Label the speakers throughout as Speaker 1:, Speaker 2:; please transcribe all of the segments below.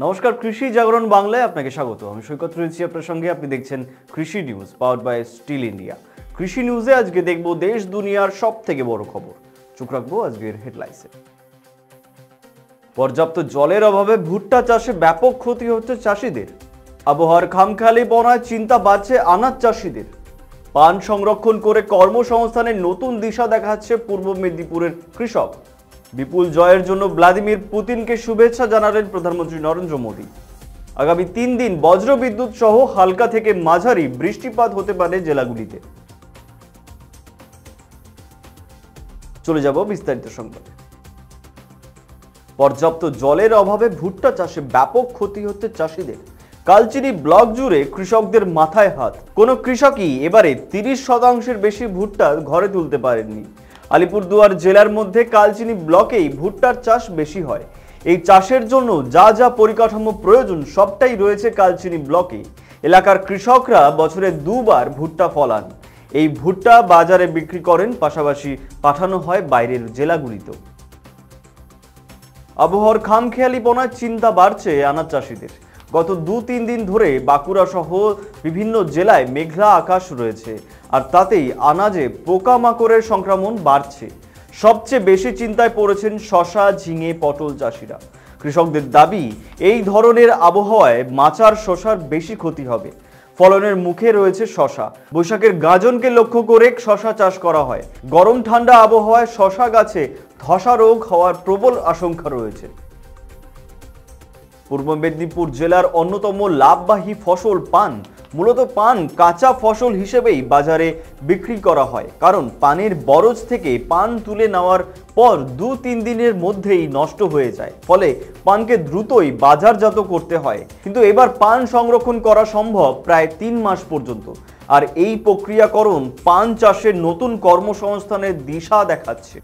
Speaker 1: নমস্কার, কৃষি জাগরণ বাংলায় আপনাকে স্বাগত। আমি সৈকত রয়েছি আপনার সঙ্গে। আপনি দেখছেন কৃষি news powered by steel India. কৃষি নিউজে আজকে দেখব দেশ দুনিয়ার সব থেকে বড় খবর। চোখ রাখবো আজকের হেডলাইন্সে। পর্যাপ্ত জলের অভাবে ভুট্টা চাষে ব্যাপক ক্ষতি হচ্ছে চাষিদের। আবহাওয়ার খামখেয়ালিপনায় চিন্তা বাড়ছে আনাজ চাষিদের। পান সংরক্ষণ করে কর্মসংস্থানের নতুন দিশা দেখাচ্ছে পূর্ব মেদিনীপুরের কৃষক। বিপুল জয়ের জন্য ভ্লাদিমির পুতিনকে শুভেচ্ছা জানালেন প্রধানমন্ত্রী নরেন্দ্র মোদী। আগামী 3 দিন বজ্রবিদ্যুৎ সহ হালকা থেকে মাঝারি বৃষ্টিপাত হতে পারে জেলাগুলিতে। চলে যাব বিস্তারিত সংবাদে। পর্যাপ্ত জলের অভাবে ভুট্টা চাষে ব্যাপক ক্ষতি হচ্ছে চাষিদের। কালচিনি ব্লক জুড়ে কৃষকদের মাথায় হাত। কোনো কৃষকই এবারে 30% বেশি ভুট্টা ঘরে তুলতে পারেননি। আলিপুরদুয়ার জেলার মধ্যে কালচিনি ব্লকেই ভুট্টার চাষ বেশি হয়। এই চাষের জন্য যা যা পরিকাঠামো প্রয়োজন সবটাই রয়েছে কালচিনি ব্লকে। এলাকার কৃষকরা বছরে 2 বার ভুট্টা ফলান। এই ভুট্টা বাজারে বিক্রি করেন, পাশাপাশি পাঠানো হয় বাইরের জেলাগুলিতেও। আবহাওয়ার খামখেয়ালিপনায় চিন্তা বাড়ছে আনাজ চাষিদের। গত 2-3 দিন ধরে বাঁকুড়া সহ বিভিন্ন জেলায় মেঘলা আকাশ রয়েছে, আর তাতেই আনাজে পোকামাকড়ের সংক্রমণ বাড়ছে। সবচেয়ে বেশি চিন্তায় পড়েছেন শসা, ঝিঙে, পটল চাষিরা। কৃষকদের দাবি, এই ধরনের আবহাওয়ায় মাচার শসার বেশি ক্ষতি হবে। ফলনের মুখে রয়েছে শসা। বৈশাখের গাজনকে লক্ষ্য করে শসা চাষ করা হয়। গরম ঠান্ডা আবহাওয়ায় শসা গাছে ধসা রোগ হওয়ার প্রবল আশঙ্কা রয়েছে। পূর্ব মেদিনীপুর জেলার অন্যতম লাভবাহী ফসল পান। মূলত পান কাঁচা ফসল হিসেবেই বাজারে বিক্রি করা হয়, কারণ পানের বরজ থেকে পান তুলে নেওয়ার পর 2-3 দিনের মধ্যেই নষ্ট হয়ে যায়। ফলে পানকে দ্রুতই বাজারজাত করতে হয়। কিন্তু এবার পান সংরক্ষণ করা সম্ভব প্রায় 3 মাস পর্যন্ত। আর এই প্রক্রিয়াকরণ পান চাষের নতুন কর্মসংস্থানের দিশা দেখাচ্ছে।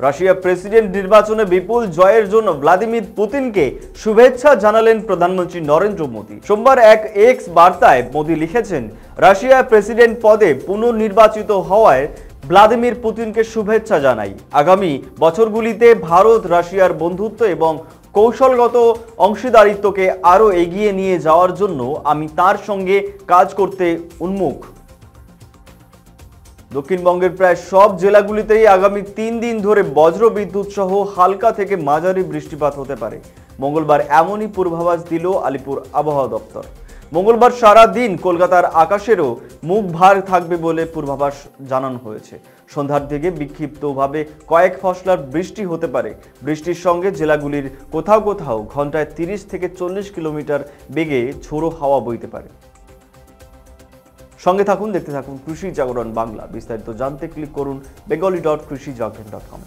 Speaker 1: রাশিয়া প্রেসিডেন্ট নির্বাচনে বিপুল জয়ের জন্য ভ্লাদিমির পুতিনকে শুভেচ্ছা জানালেন প্রধানমন্ত্রী নরেন্দ্র মোদী। সোমবার এক এক্স বার্তায় মোদী লিখেছেন, রাশিয়ার প্রেসিডেন্ট পদে পুনর্নির্বাচিত হওয়ায় ভ্লাদিমির পুতিনকে শুভেচ্ছা জানাই। আগামী বছরগুলিতে ভারত রাশিয়ার বন্ধুত্ব এবং কৌশলগত অংশীদারিত্বকে আরও এগিয়ে নিয়ে যাওয়ার জন্য আমি তার সঙ্গে কাজ করতে উন্মুখ। দক্ষিণবঙ্গের প্রায় সব জেলাগুলিতেই আগামী 3 দিন ধরে বজ্রবিদ্যুৎ সহ হালকা থেকে মাঝারি বৃষ্টিপাত হতে পারে। মঙ্গলবার এমনই পূর্বাভাস দিল আলিপুর আবহাওয়া দপ্তর। মঙ্গলবার সারা দিন কলকাতার আকাশেরও মুখ ভার থাকবে বলে পূর্বাভাস জানানো হয়েছে। সন্ধ্যার দিকে বিক্ষিপ্তভাবে কয়েক ফসলার বৃষ্টি হতে পারে। বৃষ্টির সঙ্গে জেলাগুলির কোথাও কোথাও ঘন্টায় 30 থেকে 40 কিলোমিটার বেগে ঝোড়ো হাওয়া বইতে পারে। সঙ্গে থাকুন, দেখতে থাকুন কৃষি জাগরণ বাংলা। বিস্তারিত জানতে ক্লিক করুন bengali.krishijagrণ.com।